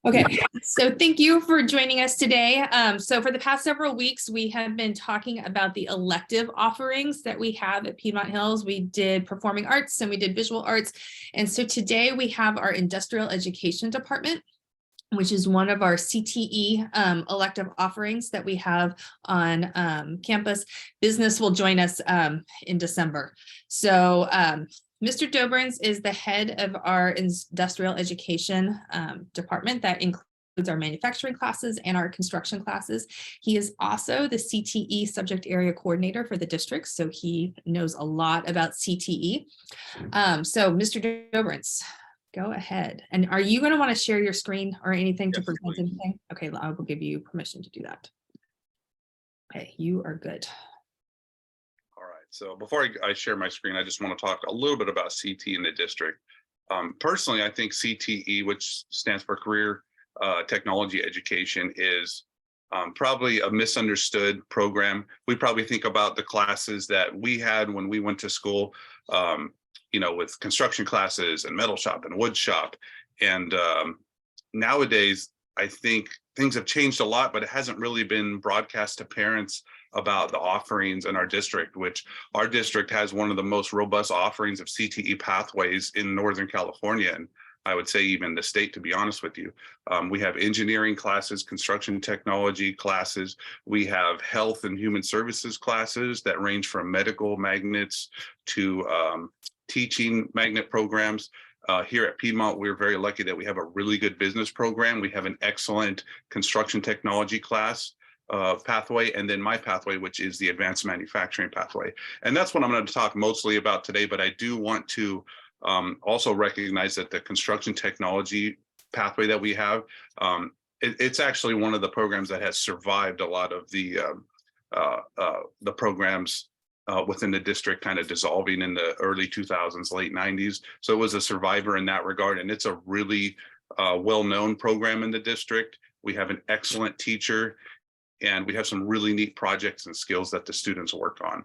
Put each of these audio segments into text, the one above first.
Okay, so thank you for joining us today. So for the past several weeks, we have been talking about the elective offerings that we have at Piedmont Hills. We did performing arts and we did visual arts. And so today we have our industrial education department, which is one of our CTE elective offerings that we have on campus. Business will join us in December. So Mr. Dobrenz is the head of our industrial education department that includes our manufacturing classes and our construction classes. He is also the CTE subject area coordinator for the district, so he knows a lot about CTE. So Mr. Dobrenz, go ahead. And are you going to want to share your screen or anything to present Please. anything? Okay, I will give you permission to do that. Okay, you are good. All right. So before I share my screen, I just want to talk a little bit about CTE in the district. Personally, I think CTE, which stands for Career Technology Education, is probably a misunderstood program. We probably think about the classes that we had when we went to school, with construction classes and metal shop and wood shop. And nowadays, I think things have changed a lot, but it hasn't really been broadcast to parents about the offerings in our district, which our district has one of the most robust offerings of CTE pathways in Northern California. And I would say even the state, to be honest with you. We have engineering classes, construction technology classes. We have health and human services classes that range from medical magnets to teaching magnet programs. Here at Piedmont, we're very lucky that we have a really good business program. We have an excellent construction technology class pathway, and then my pathway, which is the advanced manufacturing pathway. And that's what I'm going to talk mostly about today, but I do want to also recognize that the construction technology pathway that we have, it's actually one of the programs that has survived a lot of the programs within the district kind of dissolving in the early 2000s, late 90s. So it was a survivor in that regard, and it's a really well-known program in the district. We have an excellent teacher, and we have some really neat projects and skills that the students work on.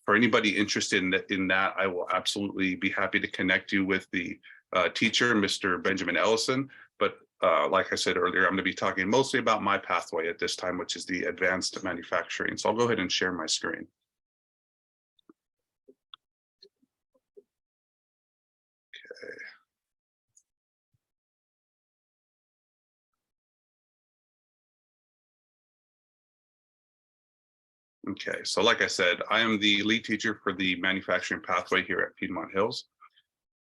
For anybody interested in that, I will absolutely be happy to connect you with the teacher, Mr. Benjamin Ellison. But like I said earlier, I'm going to be talking mostly about my pathway at this time, which is the advanced manufacturing. So I'll go ahead and share my screen. Okay, so like I said, I am the lead teacher for the manufacturing pathway here at Piedmont Hills.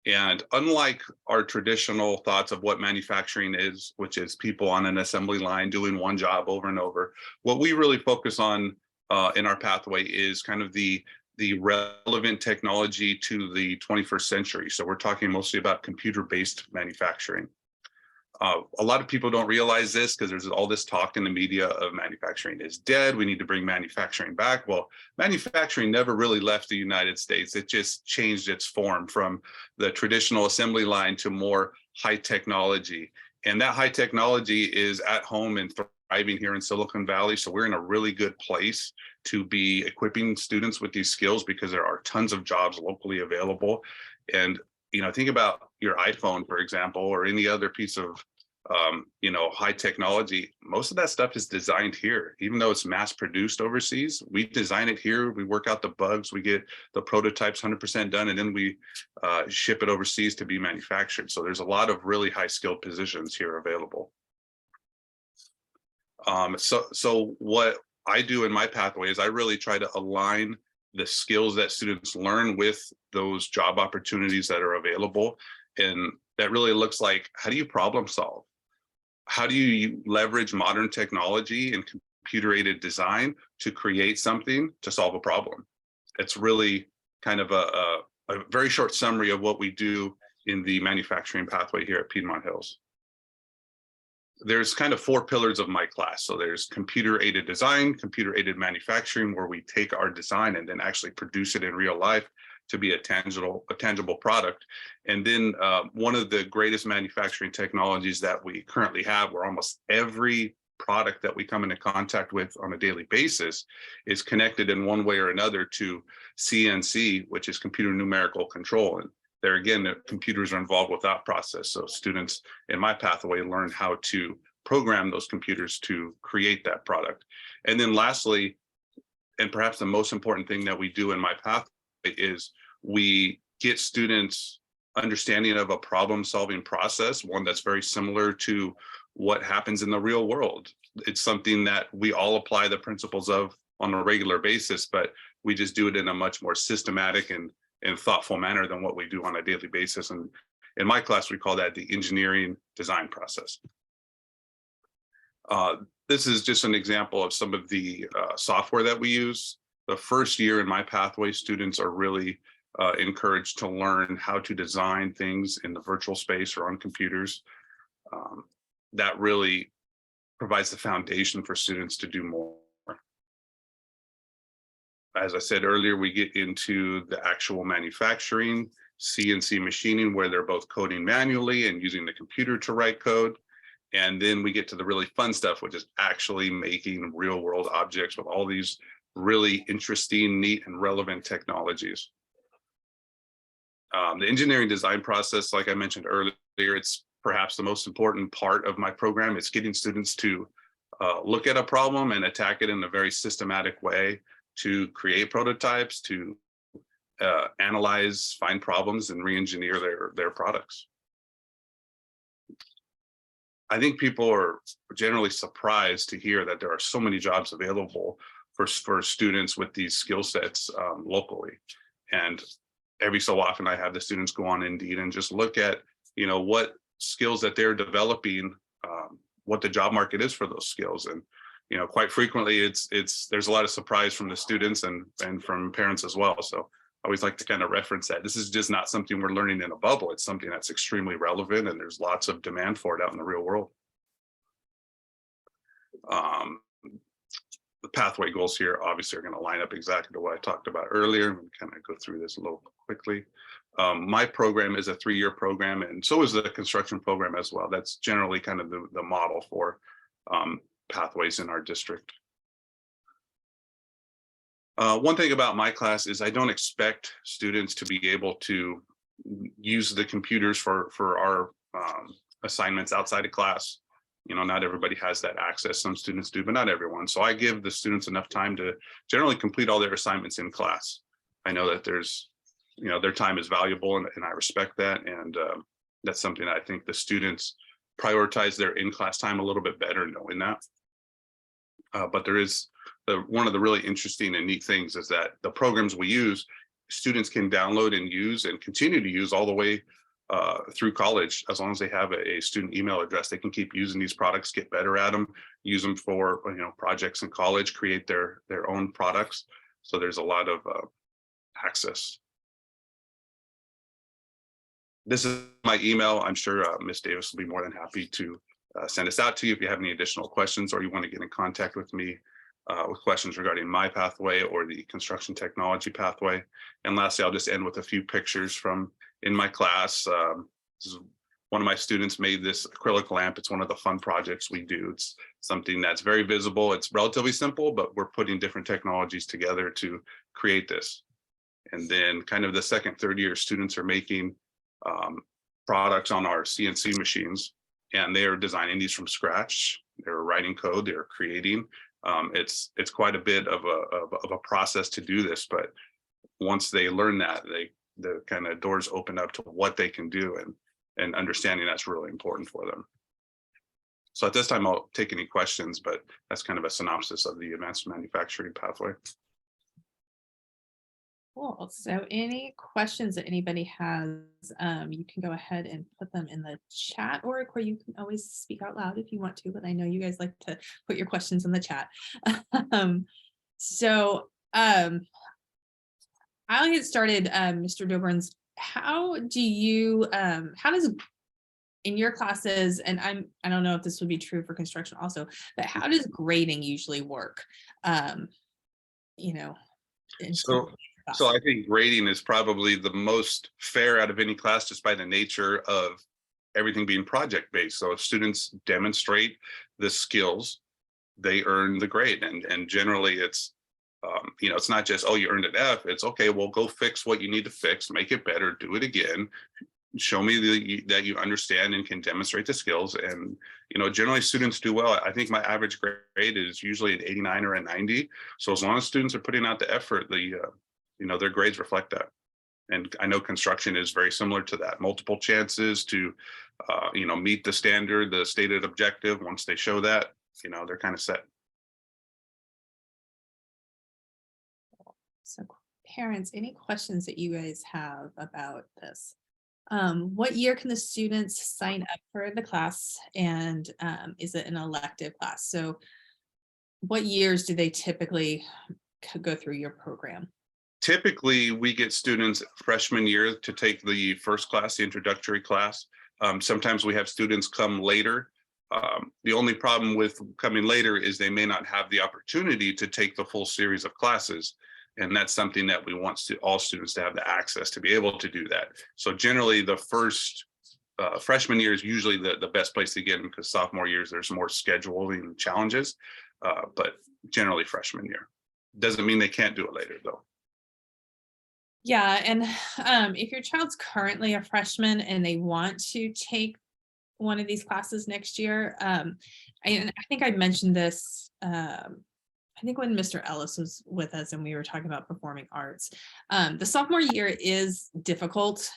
And unlike our traditional thoughts of what manufacturing is, which is people on an assembly line doing one job over and over, what we really focus on in our pathway is kind of the relevant technology to the 21st century. So we're talking mostly about computer-based manufacturing. A lot of people don't realize this because there's all this talk in the media of manufacturing is dead. We need to bring manufacturing back. Well, manufacturing never really left the United States. It just changed its form from the traditional assembly line to more high technology. And that high technology is at home and thriving here in Silicon Valley. So we're in a really good place to be equipping students with these skills because there are tons of jobs locally available. And think about your iPhone, for example, or any other piece of, high technology. Most of that stuff is designed here, even though it's mass produced overseas. We design it here. We work out the bugs. We get the prototypes 100% done, and then we ship it overseas to be manufactured. So there's a lot of really high skilled positions here available. So what I do in my pathway is I really try to align the skills that students learn with those job opportunities that are available. And that really looks like, how do you problem solve? How do you leverage modern technology and computer-aided design to create something to solve a problem? It's really kind of a very short summary of what we do in the manufacturing pathway here at Piedmont Hills. There's kind of four pillars of my class. So there's computer-aided design, computer-aided manufacturing, where we take our design and then actually produce it in real life to be a tangible product. And then one of the greatest manufacturing technologies that we currently have, where almost every product that we come into contact with on a daily basis is connected in one way or another to CNC, which is computer numerical control. And there again, the computers are involved with that process. So students in my pathway learn how to program those computers to create that product. And then lastly, and perhaps the most important thing that we do in my pathway is we get students understanding of a problem-solving process, one that's very similar to what happens in the real world. It's something that we all apply the principles of on a regular basis, but we just do it in a much more systematic and thoughtful manner than what we do on a daily basis. And in my class, we call that the engineering design process. This is just an example of some of the software that we use. The first year in my pathway, students are really encouraged to learn how to design things in the virtual space or on computers. That really provides the foundation for students to do more. As I said earlier, we get into the actual manufacturing, CNC machining, where they're both coding manually and using the computer to write code. And then we get to the really fun stuff, which is actually making real world objects with all these really interesting, neat, and relevant technologies. The engineering design process, like I mentioned earlier, it's perhaps the most important part of my program. It's getting students to look at a problem and attack it in a very systematic way, to create prototypes, to analyze, find problems, and re-engineer their products. I think people are generally surprised to hear that there are so many jobs available for students with these skill sets locally. And every so often I have the students go on Indeed and just look at, you know, what skills that they're developing, what the job market is for those skills. And, you know, quite frequently there's a lot of surprise from the students and from parents as well. So I always like to kind of reference that. This is just not something we're learning in a bubble. It's something that's extremely relevant, and there's lots of demand for it out in the real world. The pathway goals here obviously are going to line up exactly to what I talked about earlier. I'm going to kind of go through this a little quickly. My program is a 3-year program, and so is the construction program as well. That's generally kind of the model for pathways in our district. One thing about my class is I don't expect students to be able to use the computers for our assignments outside of class. You know, not everybody has that access. Some students do, but not everyone. So I give the students enough time to generally complete all their assignments in class. I know that there's, you know, their time is valuable, and I respect that. And that's something that I think the students prioritize their in-class time a little bit better knowing that. But there is one of the really interesting and neat things is that the programs we use, students can download and use and continue to use all the way through college. As long as they have a student email address, they can keep using these products, get better at them, use them for, you know, projects in college, create their own products. So there's a lot of access. This is my email. I'm sure Ms. Davis will be more than happy to send this out to you if you have any additional questions, or you want to get in contact with me with questions regarding my pathway or the construction technology pathway. And lastly, I'll just end with a few pictures from in my class. One of my students made this acrylic lamp. It's one of the fun projects we do. It's something that's very visible. It's relatively simple, but we're putting different technologies together to create this. And then kind of the second, third year students are making products on our CNC machines, and they are designing these from scratch. They're writing code, they're creating. It's quite a bit of a process to do this, but once they learn that, the kind of doors open up to what they can do, and understanding that's really important for them. So at this time, I'll take any questions, but that's kind of a synopsis of the advanced manufacturing pathway. Cool. So any questions that anybody has, you can go ahead and put them in the chat, or you can always speak out loud if you want to, but I know you guys like to put your questions in the chat. I'll get started, Mr. Dobrenz. How does in your classes, and I don't know if this would be true for construction also, but how does grading usually work? You know, so I think grading is probably the most fair out of any class, just by the nature of everything being project-based. So if students demonstrate the skills, they earn the grade. And generally it's It's not just, oh, you earned an F. It's okay, well, go fix what you need to fix, make it better, do it again, show me that you understand and can demonstrate the skills. And generally students do well. I think my average grade is usually an 89 or a 90. So as long as students are putting out the effort, their grades reflect that. And I know construction is very similar to that. Multiple chances to meet the standard, the stated objective. Once they show that, they're kind of set. So parents, any questions that you guys have about this? What year can the students sign up for the class, and is it an elective class? So what years do they typically go through your program? Typically, we get students freshman year to take the first class, the introductory class. Sometimes we have students come later. The only problem with coming later is they may not have the opportunity to take the full series of classes. And that's something that we want all students to have the access to be able to do that. So generally the first freshman year is usually the best place to get them, because sophomore years, there's more scheduling challenges, but generally freshman year. Doesn't mean they can't do it later though. Yeah, and if your child's currently a freshman and they want to take one of these classes next year, and I think I mentioned this, I think when Mr. Ellis was with us and we were talking about performing arts, the sophomore year is difficult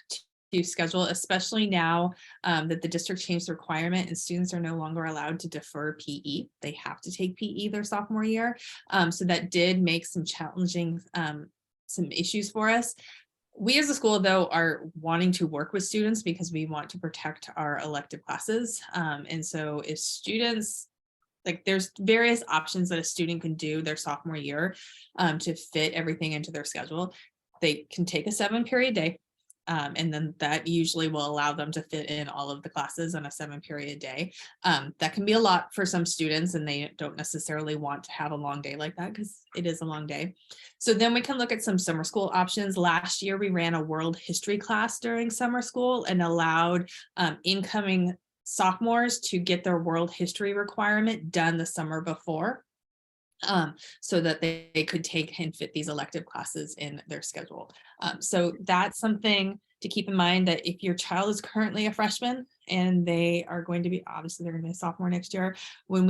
to schedule, especially now that the district changed the requirement and students are no longer allowed to defer PE. They have to take PE their sophomore year. So that did make some challenging, some issues for us. We as a school, though, are wanting to work with students because we want to protect our elective classes. And so if students, like, there's various options that a student can do their sophomore year to fit everything into their schedule. They can take a 7-period day. And then that usually will allow them to fit in all of the classes on a 7-period day. That can be a lot for some students, and they don't necessarily want to have a long day like that because it is a long day. So then we can look at some summer school options. Last year, we ran a world history class during summer school and allowed incoming sophomores to get their world history requirement done the summer before, so that they could take and fit these elective classes in their schedule. So that's something to keep in mind, that if your child is currently a freshman and they are going to be, obviously they're going to be a sophomore next year, when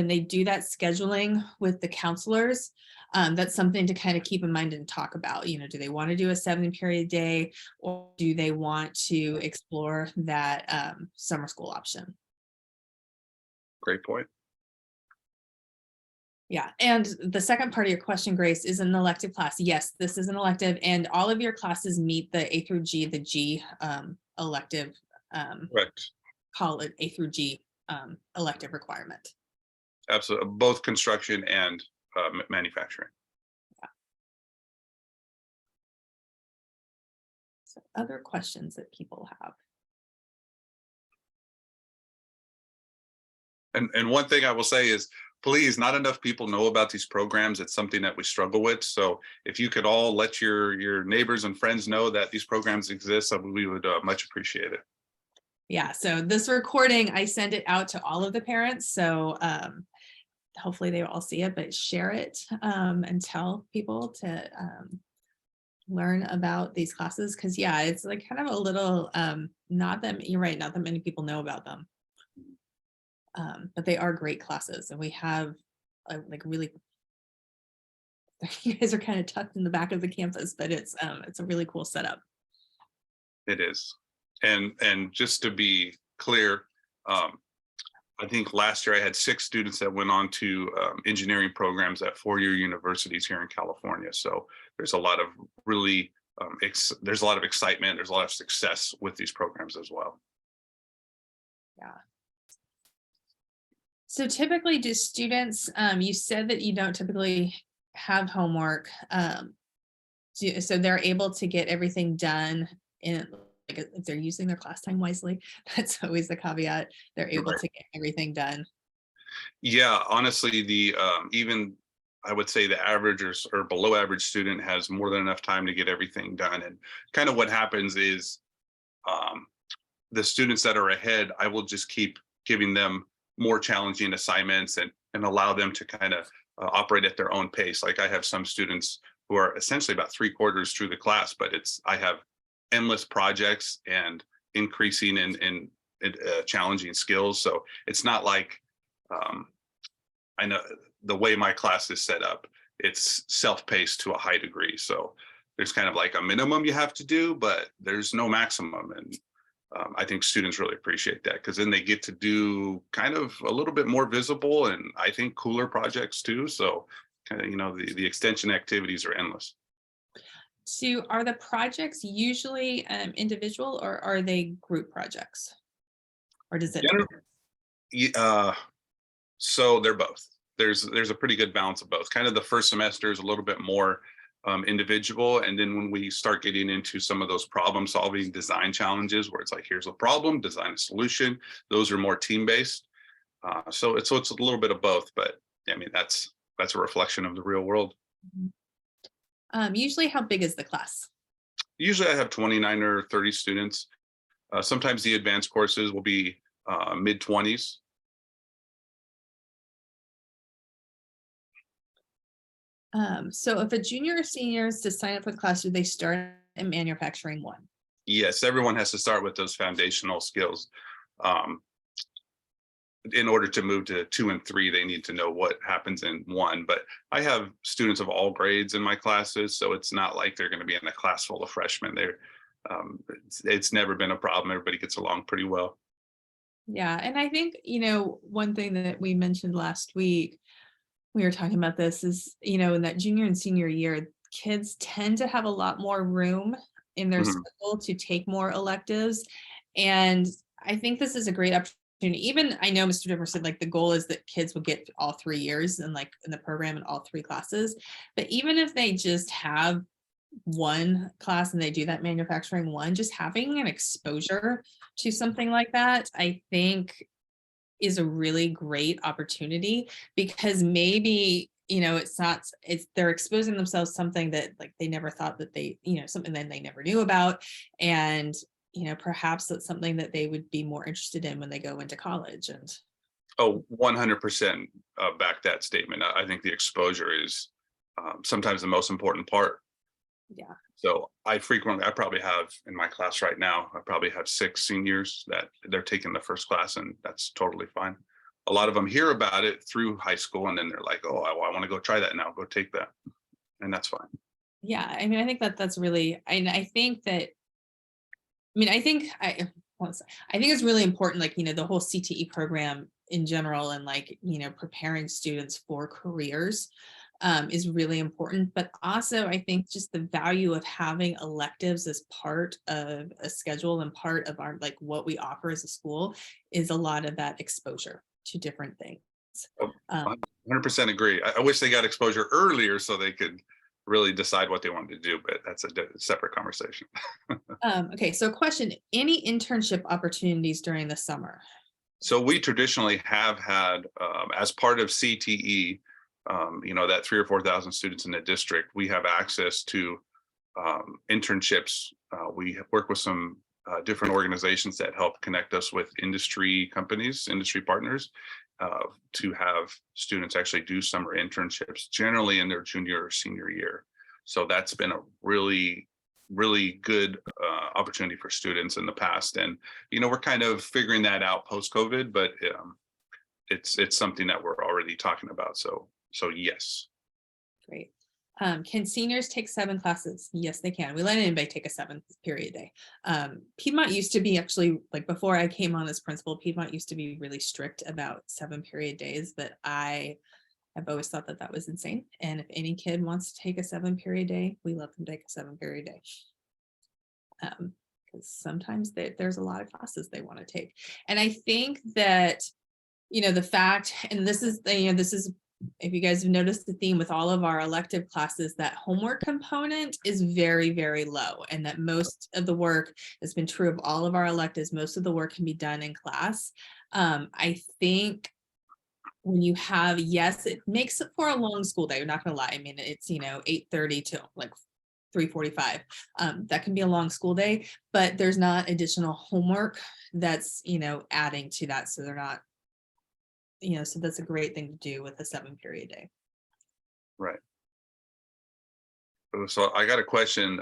they do that scheduling with the counselors, that's something to kind of keep in mind and talk about. Do they want to do a 7-period day, or do they want to explore that summer school option? Great point. Yeah, and the second part of your question, Grace, is an elective class. Yes, this is an elective, and all of your classes meet the A through G, the G elective, Correct. call it A through G elective requirement. Absolutely, both construction and manufacturing. Yeah. So other questions that people have? And one thing I will say is, please, not enough people know about these programs. It's something that we struggle with. So if you could all let your neighbors and friends know that these programs exist, we would much appreciate it. Yeah, so this recording, I send it out to all of the parents. So hopefully they will all see it, but share it and tell people to learn about these classes. Because yeah, it's like kind of a little, you're right, not that many people know about them. But they are great classes, and we have like really, you guys are kind of tucked in the back of the campus, but it's a really cool setup. It is. And just to be clear, I think last year I had 6 students that went on to engineering programs at 4-year universities here in California. So there's a lot of really, there's a lot of excitement. There's a lot of success with these programs as well. Yeah. So typically, do students, you said that you don't typically have homework, so they're able to get everything done in, like, if they're using their class time wisely, that's always the caveat, they're able to get everything done. Yeah, honestly, the even I would say the average or below average student has more than enough time to get everything done. And kind of what happens is the students that are ahead, I will just keep giving them more challenging assignments and allow them to kind of operate at their own pace. Like I have some students who are essentially about 3/4 through the class, but I have endless projects and increasing in challenging skills. So it's not like I know the way my class is set up, it's self-paced to a high degree. So there's kind of like a minimum you have to do, but there's no maximum. And I think students really appreciate that because then they get to do kind of a little bit more visible and I think cooler projects too. So kind of, the extension activities are endless. So are the projects usually individual or are they group projects? Or does it? So they're both. There's a pretty good balance of both. Kind of the first semester is a little bit more individual, and then when we start getting into some of those problem solving design challenges where it's like, here's a problem, design a solution, those are more team based. So it's a little bit of both, but I mean that's a reflection of the real world. Usually how big is the class? Usually I have 29 or 30 students. Sometimes the advanced courses will be mid-20s. So if a junior or senior is to sign up for the class, do they start in manufacturing 1? Yes, everyone has to start with those foundational skills. In order to move to 2 and 3, they need to know what happens in 1. But I have students of all grades in my classes, so it's not like they're going to be in a class full of freshmen. It's never been a problem. Everybody gets along pretty well. Yeah, and I think, one thing that we mentioned last week, we were talking about this is, in that junior and senior year, kids tend to have a lot more room in their schedule to take more electives. And I think this is a great opportunity. Even I know Mr. Dimmer said like the goal is that kids will get all 3 years and like in the program in all 3 classes. But even if they just have 1 class and they do that manufacturing 1, just having an exposure to something like that, I think is a really great opportunity because maybe, they're exposing themselves to something that like they never thought that they, something that they never knew about. And, perhaps that's something that they would be more interested in when they go into college. And 100% back that statement. I think the exposure is sometimes the most important part. Yeah. So I probably have in my class right now, I probably have 6 seniors that they're taking the first class, and that's totally fine. A lot of them hear about it through high school, and then they're like, oh, I want to go try that now, go take that. And that's fine. Yeah. I mean, I think that's really, and I think that, I think it's really important, like, the whole CTE program in general and like, preparing students for careers is really important. But also, I think just the value of having electives as part of a schedule and part of our, like what we offer as a school is a lot of that exposure to different things. 100% agree. I wish they got exposure earlier so they could really decide what they wanted to do, but that's a separate conversation. Okay, so question, any internship opportunities during the summer? So we traditionally have had, as part of CTE, that 3,000 or 4,000 students in the district, we have access to internships. We work with some different organizations that help connect us with industry companies, industry partners, to have students actually do summer internships, generally in their junior or senior year. So that's been a really, really good opportunity for students in the past. And, we're kind of figuring that out post-COVID, but it's something that we're already talking about. So yes. Great. Can seniors take 7 classes? Yes, they can. We let anybody take a 7th period day. Piedmont used to be actually, like before I came on as principal, Piedmont used to be really strict about 7 period days, but I have always thought that was insane. And if any kid wants to take a 7 period day, we let them take a 7 period day. Because sometimes there's a lot of classes they want to take. And I think that, the fact, and this is, if you guys have noticed the theme with all of our elective classes, that homework component is very, very low. And that most of the work has been true of all of our electives. Most of the work can be done in class. I think when you have, yes, it makes it for a long school day. You're not going to lie. I mean, it's, 8:30 to like 3:45. That can be a long school day, but there's not additional homework that's, adding to that. So they're not, so that's a great thing to do with a 7 period day. Right. So I got a question,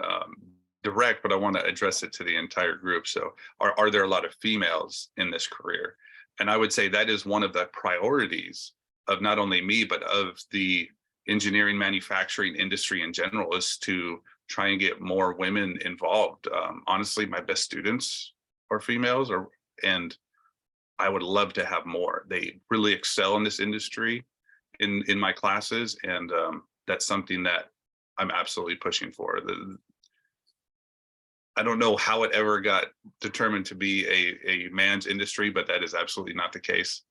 direct, but I want to address it to the entire group. So are there a lot of females in this career? And I would say that is one of the priorities of not only me, but of the engineering manufacturing industry in general, is to try and get more women involved. Honestly, my best students are females, and I would love to have more. They really excel in this industry in my classes, and that's something that I'm absolutely pushing for. I don't know how it ever got determined to be a man's industry, but that is absolutely not the case.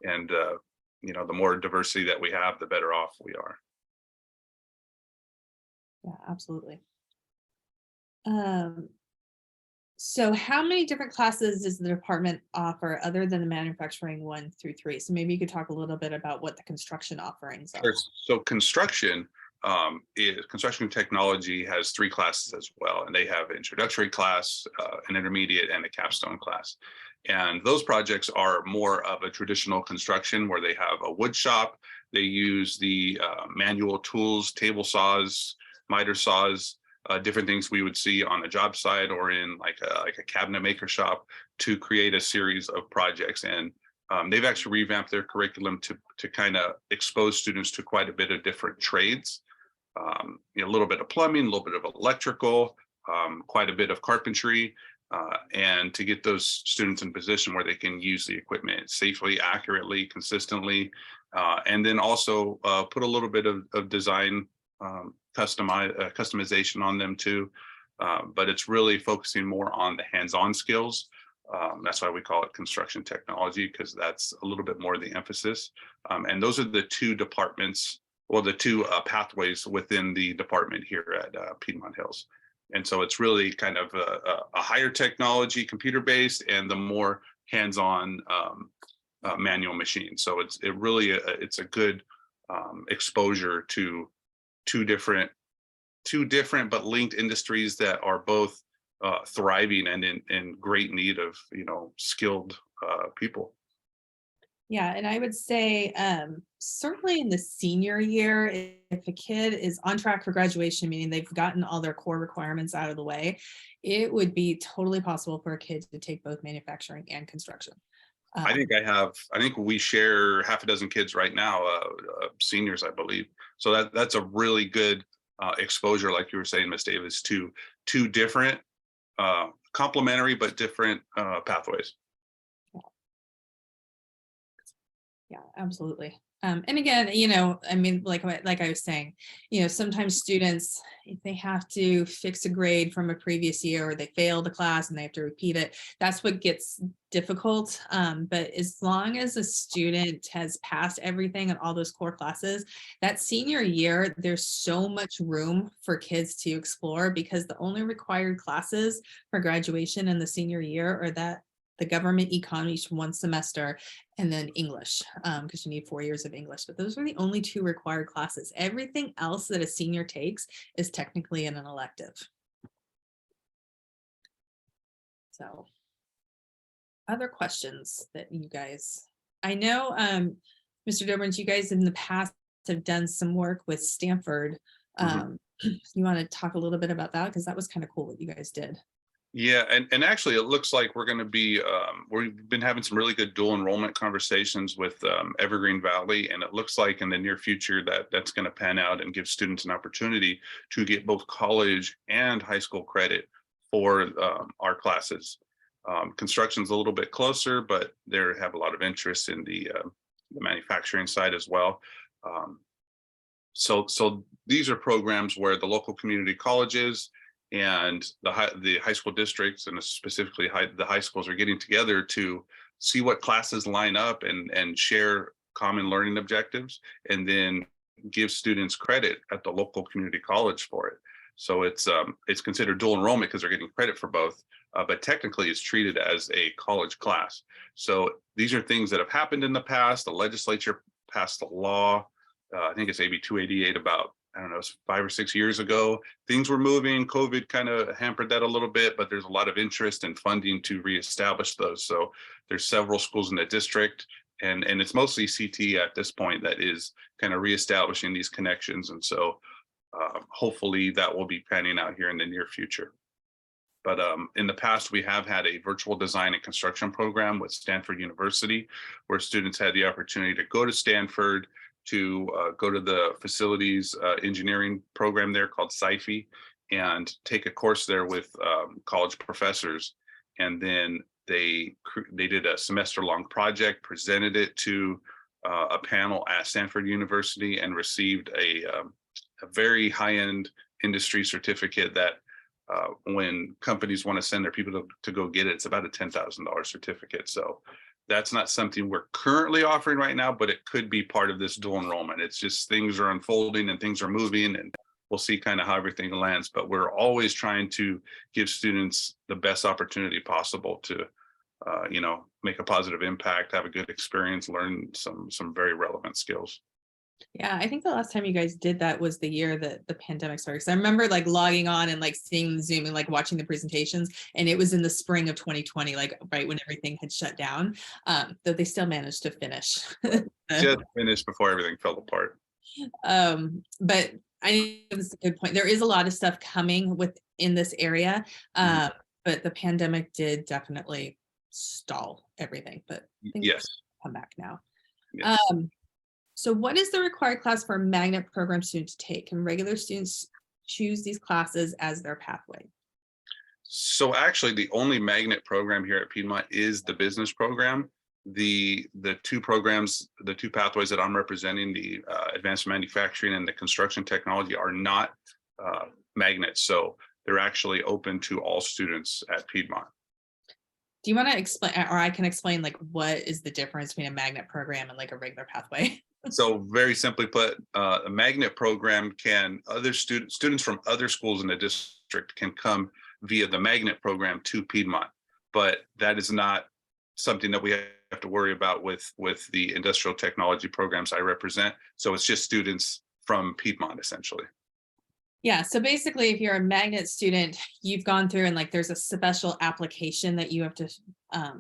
And the more diversity that we have, the better off we are. Yeah, absolutely. So how many different classes does the department offer other than the manufacturing 1 through 3? So maybe you could talk a little bit about what the construction offerings are. Sure. So construction technology has 3 classes as well, and they have an introductory class, an intermediate, and a capstone class. And those projects are more of a traditional construction where they have a wood shop. They use the manual tools, table saws, miter saws, different things we would see on a job site or in like a cabinet maker shop to create a series of projects. And they've actually revamped their curriculum to kind of expose students to quite a bit of different trades. A little bit of plumbing, a little bit of electrical, quite a bit of carpentry, and to get those students in position where they can use the equipment safely, accurately, consistently, and then also put a little bit of design customization on them too. But it's really focusing more on the hands-on skills. That's why we call it construction technology, because that's a little bit more the emphasis. And those are the 2 departments, well, the 2 pathways within the department here at Piedmont Hills. And so it's really kind of a higher technology, computer-based, and the more hands-on manual machine. So it's a good exposure to two different but linked industries that are both thriving and in great need of skilled people. Yeah, and I would say certainly in the senior year, if a kid is on track for graduation, meaning they've gotten all their core requirements out of the way, it would be totally possible for a kid to take both manufacturing and construction. I think we share half a dozen kids right now, seniors, I believe. So that's a really good exposure, like you were saying, Ms. Davis, to 2 different complementary but different pathways. Yeah, absolutely. And again, I mean, like I was saying, sometimes students, if they have to fix a grade from a previous year or they failed a class and they have to repeat it, that's what gets difficult. But as long as a student has passed everything in all those core classes, that senior year, there's so much room for kids to explore, because the only required classes for graduation in the senior year are that the government economies 1 semester, and then English, because you need 4 years of English. But those are the only 2 required classes. Everything else that a senior takes is technically in an elective. So, other questions that you guys, I know, Mr. Dobrenz, you guys in the past have done some work with Stanford. You want to talk a little bit about that? Because that was kind of cool what you guys did. Yeah, and actually, it looks like we're going to be, we've been having some really good dual enrollment conversations with Evergreen Valley, and it looks like in the near future that's going to pan out and give students an opportunity to get both college and high school credit for our classes. Construction's a little bit closer, but they have a lot of interest in the manufacturing side as well. So these are programs where the local community colleges and the high school districts, and specifically the high schools, are getting together to see what classes line up and share common learning objectives, and then give students credit at the local community college for it. So it's considered dual enrollment because they're getting credit for both, but technically it's treated as a college class. So these are things that have happened in the past. The legislature passed a law, I think it's AB 288, about, I don't know, 5 or 6 years ago. Things were moving. COVID kind of hampered that a little bit, but there's a lot of interest and funding to reestablish those. So there's several schools in the district, and it's mostly CT at this point that is kind of reestablishing these connections. And so hopefully that will be panning out here in the near future. But in the past, we have had a virtual design and construction program with Stanford University, where students had the opportunity to go to Stanford, to go to the facilities engineering program there called SciFi, and take a course there with college professors. And then they did a semester-long project, presented it to a panel at Stanford University, and received a very high-end industry certificate that when companies want to send their people to go get it, it's about a $10,000 certificate. So that's not something we're currently offering right now, but it could be part of this dual enrollment. It's just things are unfolding and things are moving, and we'll see kind of how everything lands. But we're always trying to give students the best opportunity possible to, make a positive impact, have a good experience, learn some very relevant skills. Yeah, I think the last time you guys did that was the year that the pandemic started. So I remember like logging on and like seeing Zoom and like watching the presentations, and it was in the spring of 2020, like right when everything had shut down, though they still managed to finish. Just finished before everything fell apart. But I think it's a good point. There is a lot of stuff coming within this area, but the pandemic did definitely stall everything, but I think Yes, come back now. yes. So what is the required class for a magnet program student to take? Can regular students choose these classes as their pathway? So actually, the only magnet program here at Piedmont is the business program. The two programs, the two pathways that I'm representing, the advanced manufacturing and the construction technology, are not magnets. So they're actually open to all students at Piedmont. Do you want to explain, or I can explain, like what is the difference between a magnet program and like a regular pathway? So very simply put, a magnet program can students from other schools in the district can come via the magnet program to Piedmont, but that is not something that we have to worry about with the industrial technology programs I represent. So it's just students from Piedmont essentially. Yeah, so basically, if you're a magnet student, you've gone through and like there's a special application that you have to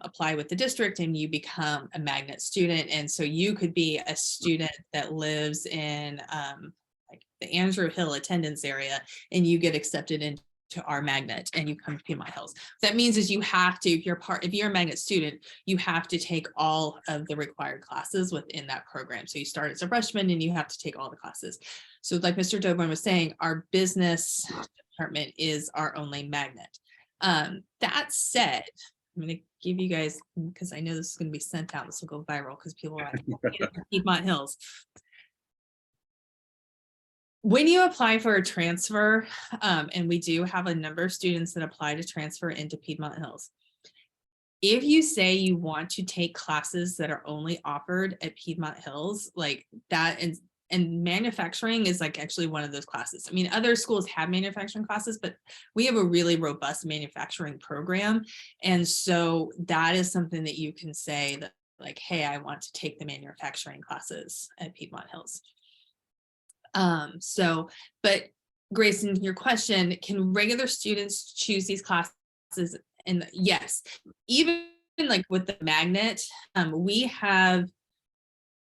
apply with the district, and you become a magnet student. And so you could be a student that lives in like the Andrew Hill attendance area, and you get accepted into our magnet and you come to Piedmont Hills. That means is you have to, if you're a magnet student, you have to take all of the required classes within that program. So you start as a freshman and you have to take all the classes. So like Mr. Dobrenz was saying, our business department is our only magnet. That said, I'm going to give you guys, because I know this is going to be sent out, this will go viral because people are like, Piedmont Hills. When you apply for a transfer, and we do have a number of students that apply to transfer into Piedmont Hills, if you say you want to take classes that are only offered at Piedmont Hills, like that, and manufacturing is like actually one of those classes. I mean, other schools have manufacturing classes, but we have a really robust manufacturing program. And so that is something that you can say that like, hey, I want to take the manufacturing classes at Piedmont Hills. But Grayson, your question, can regular students choose these classes? And yes, even like with the magnet, we have,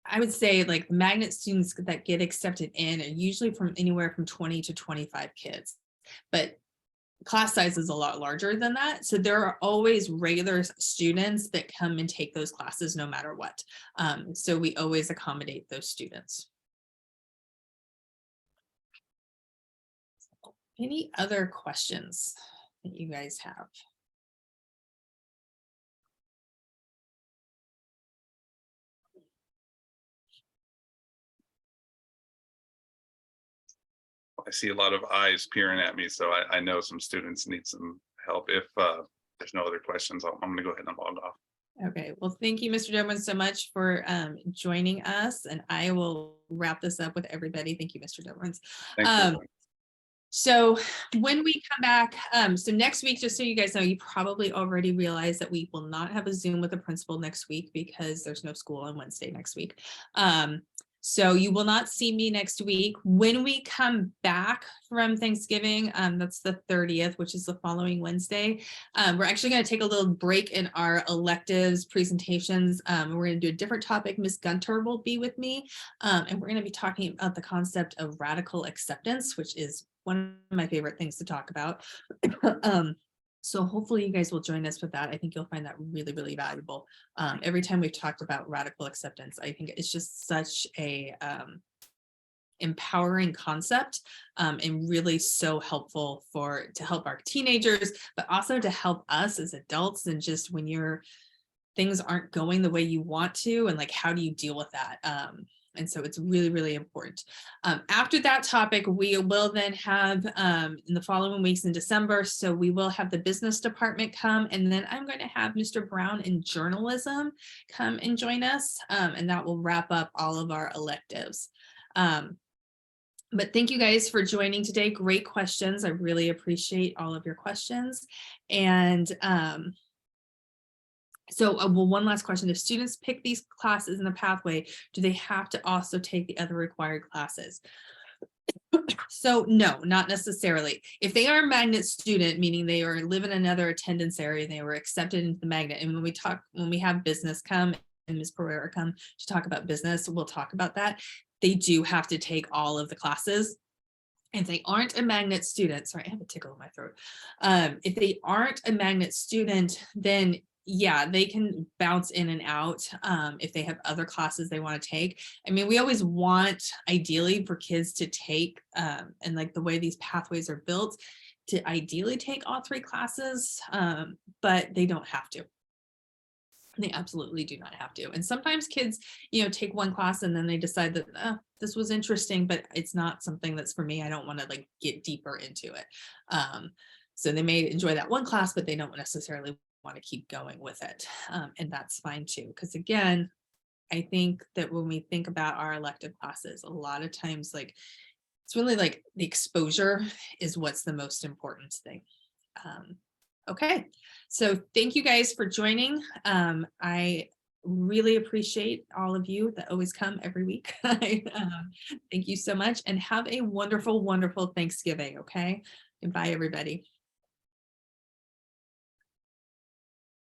I would say like magnet students that get accepted in are usually from anywhere from 20 to 25 kids, but class size is a lot larger than that. So there are always regular students that come and take those classes no matter what. So we always accommodate those students. Any other questions that you guys have? I see a lot of eyes peering at me, so I know some students need some help. If there's no other questions, I'm going to go ahead and log off. Okay, well, thank you, Mr. Dobrenz, so much for joining us, and I will wrap this up with everybody. Thank you, Mr. Dobrenz. Thank you. So when we come back, so next week, just so you guys know, you probably already realized that we will not have a Zoom with the principal next week because there's no school on Wednesday next week. So you will not see me next week. When we come back from Thanksgiving, that's the 30th, which is the following Wednesday. We're actually going to take a little break in our electives presentations. We're going to do a different topic. Ms. Gunter will be with me, and we're going to be talking about the concept of radical acceptance, which is one of my favorite things to talk about. So hopefully you guys will join us with that. I think you'll find that really, really valuable. Every time we've talked about radical acceptance, I think it's just such a empowering concept, and really so helpful to help our teenagers, but also to help us as adults, and just when things aren't going the way you want to, and like, how do you deal with that? And so it's really, really important. After that topic, we will then have in the following weeks in December, so we will have the business department come, and then I'm going to have Mr. Brown in journalism come and join us, and that will wrap up all of our electives. But thank you guys for joining today. Great questions. I really appreciate all of your questions. And so one last question. If students pick these classes in the pathway, do they have to also take the other required classes? So no, not necessarily. If they are a magnet student, meaning they live in another attendance area, they were accepted into the magnet. And when we have business come and Ms. Pereira come to talk about business, we'll talk about that. They do have to take all of the classes. If they aren't a magnet student, sorry, I have a tickle in my throat. If they aren't a magnet student, then yeah, they can bounce in and out if they have other classes they want to take. I mean, we always want, ideally, for kids to take, and like the way these pathways are built, to ideally take all 3 classes, but they don't have to. They absolutely do not have to. And sometimes kids, take one class and then they decide that this was interesting, but it's not something that's for me. I don't want to like get deeper into it. So they may enjoy that one class, but they don't necessarily want to keep going with it. And that's fine too. Because again, I think that when we think about our elective classes, a lot of times, like, it's really like the exposure is what's the most important thing. Okay, so thank you guys for joining. I really appreciate all of you that always come every week. Thank you so much, and have a wonderful, wonderful Thanksgiving. Okay, and bye everybody.